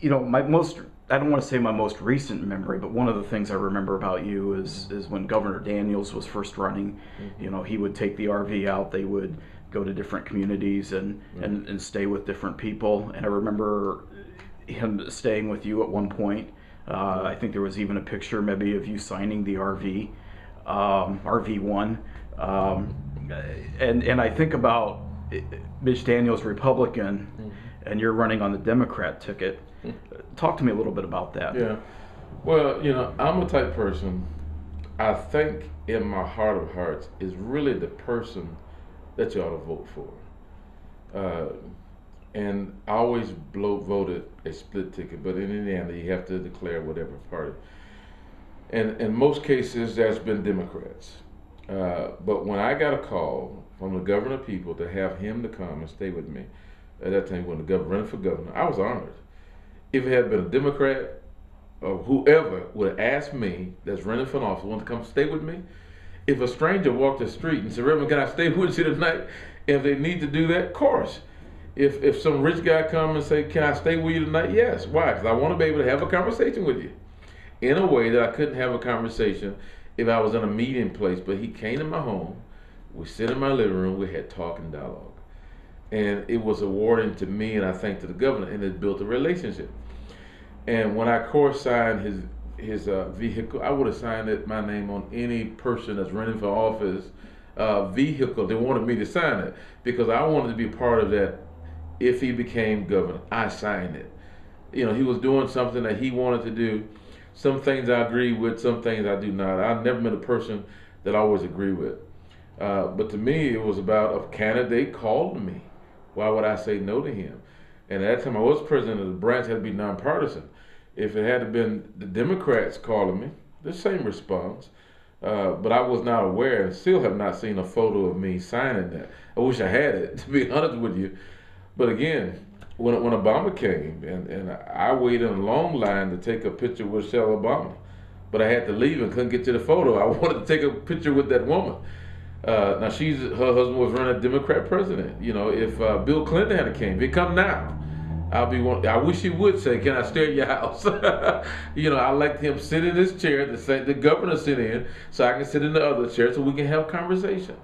I don't want to say my most recent memory, but one of the things I remember about you is when Governor Daniels was first running. He would take the RV out. They would go to different communities and stay with different people. And I remember him staying with you at one point. I think there was even a picture maybe of you signing the RV, RV1. Um, and I think about Mitch Daniels, Republican, and you're running on the Democrat ticket. Talk to me a little bit about that. Yeah. Well, I'm a type person, I think in my heart of hearts, is really the person that you ought to vote for. And I always voted a split ticket, but in Indiana, you have to declare whatever party. And in most cases, that's been Democrats. But when I got a call from the governor of people to have him to come and stay with me, at that time when the governor ran for governor, I was honored. If it had been a Democrat or whoever would have asked me that's running for office, want to come stay with me, if a stranger walked the street and said, Reverend, can I stay with you tonight? If they need to do that, of course. If some rich guy come and say, can I stay with you tonight? Yes. Why? Because I want to be able to have a conversation with you in a way that I couldn't have a conversation if I was in a meeting place. But he came to my home, we sit in my living room, we had talk and dialogue. And it was rewarding to me, and I think to the governor, and it built a relationship. And when I signed his vehicle, I would have signed my name on any person that's running for office vehicle. They wanted me to sign it because I wanted to be part of that. If he became governor, I signed it. He was doing something that he wanted to do. Some things I agree with, some things I do not. I've never met a person that I always agree with. But to me, it was about a candidate called me. Why would I say no to him? And at that time, I was president of the branch, had to be nonpartisan. If it had been the Democrats calling me, the same response. But I was not aware and still have not seen a photo of me signing that. I wish I had it, to be honest with you. But again, when Obama came, and I waited in a long line to take a picture with Michelle Obama, but I had to leave and couldn't get to the photo. I wanted to take a picture with that woman. Now her husband was running a Democrat president. If Bill Clinton had came, he'd come now. I'll be one. I wish he would say, "Can I stay at your house?" I like him sit in this chair, the governor sit in, so I can sit in the other chair, so we can have conversation,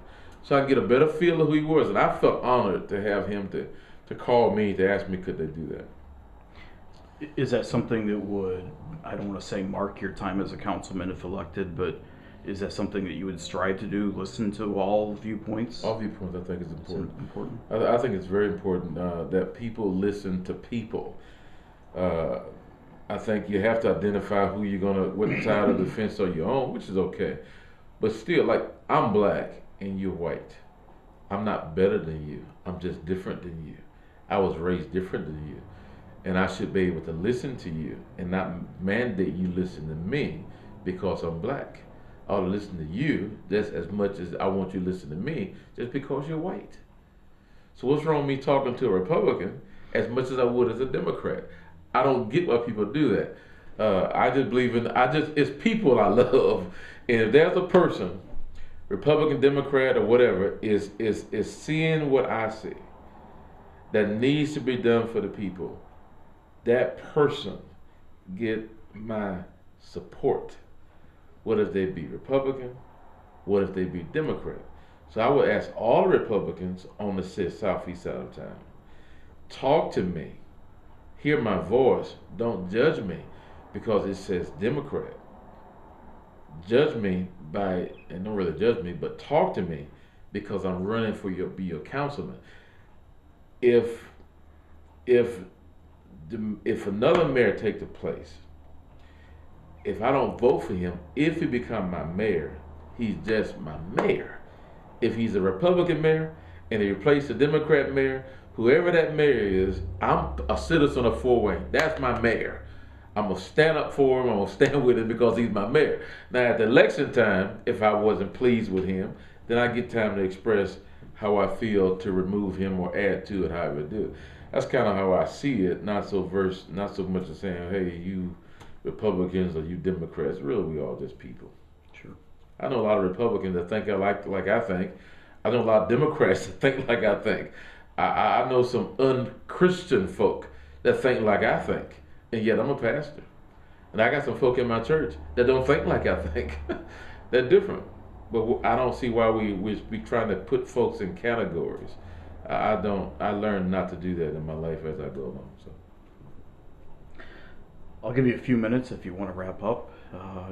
so I can get a better feel of who he was. And I felt honored to have him to call me to ask me could they do that. Is that something that would, I don't want to say mark your time as a councilman if elected, but is that something that you would strive to do, listen to all viewpoints? All viewpoints, I think, is important. I think it's very important that people listen to people. I think you have to identify who you're what side of the fence are you on, which is okay. But still, like, I'm black and you're white. I'm not better than you. I'm just different than you. I was raised different than you. And I should be able to listen to you and not mandate you listen to me because I'm black. I ought to listen to you just as much as I want you to listen to me just because you're white. So what's wrong with me talking to a Republican as much as I would as a Democrat? I don't get why people do that. I just believe it's people I love. And if there's a person, Republican, Democrat, or whatever, is seeing what I see that needs to be done for the people, that person get my support. What if they be Republican? What if they be Democrat? So I would ask all Republicans on the southeast side of town, talk to me, hear my voice, don't judge me because it says Democrat. Judge me and don't really judge me, but talk to me because I'm running for be your councilman. If another mayor take the place, if I don't vote for him, if he become my mayor, he's just my mayor. If he's a Republican mayor and they replace the Democrat mayor, whoever that mayor is, I'm a citizen of Fort Wayne. That's my mayor. I'm going to stand up for him. I'm going to stand with him because he's my mayor. Now, at the election time, if I wasn't pleased with him, then I get time to express how I feel to remove him or add to it, however I do it. That's kind of how I see it, not so much as saying, hey, you Republicans or you Democrats. Really, we all just people. Sure. I know a lot of Republicans that think like I think. I know a lot of Democrats that think like I think. I know some unchristian folk that think like I think. and yet I'm a pastor. And I got some folk in my church that don't think like I think. They're different. But I don't see why we trying to put folks in categories. I don't. I learned not to do that in my life as I go along. So I'll give you a few minutes if you want to wrap up.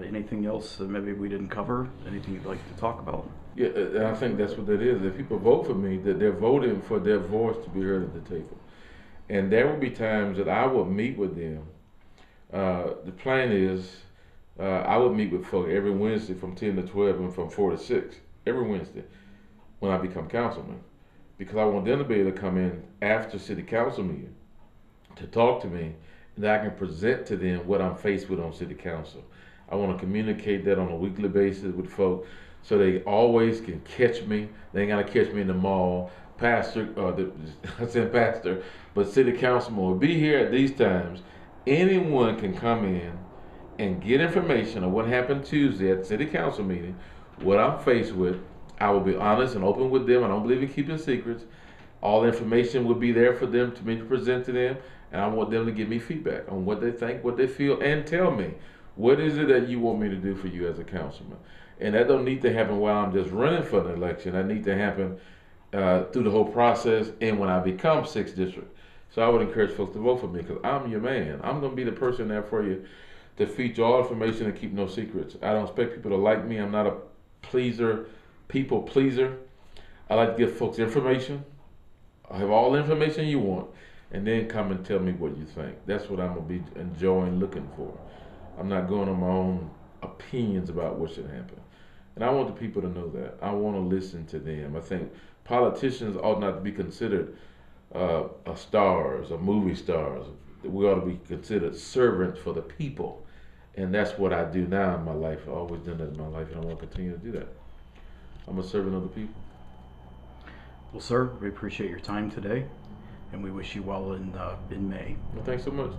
Anything else that maybe we didn't cover? Anything you'd like to talk about? yeah, I think that's what that is. If people vote for me, that they're voting for their voice to be heard at the table. And there will be times that I will meet with them. The plan is I would meet with folk every Wednesday from 10 to 12 and from 4 to 6 every Wednesday when I become councilman, because I want them to be able to come in after city council meeting to talk to me, and that I can present to them what I'm faced with on city council. I want to communicate that on a weekly basis with folk so they always can catch me. They ain't got to catch me in the mall. Pastor, I said pastor, but city councilman will be here at these times. Anyone can come in and get information on what happened Tuesday at the city council meeting, what I'm faced with. I will be honest and open with them. I don't believe in keeping secrets. All the information will be there for them to me to present to them, and I want them to give me feedback on what they think, what they feel, and tell me what is it that you want me to do for you as a councilman. And that don't need to happen while I'm just running for the election. That need to happen through the whole process and when I become 6th district. So I would encourage folks to vote for me because I'm your man. I'm going to be the person there for you to feed you all information and keep no secrets. I don't expect people to like me. I'm not a pleaser, people pleaser. I like to give folks information. I have all the information you want, and then come and tell me what you think. That's what I'm going to be enjoying looking for. I'm not going on my own opinions about what should happen. And I want the people to know that. I want to listen to them. I think politicians ought not to be considered stars or movie stars. We ought to be considered servants for the people. And that's what I do now in my life. I've always done that in my life, and I want to continue to do that. I'm a servant of the people. Well, sir, we appreciate your time today, and we wish you well in May. Well, thanks so much.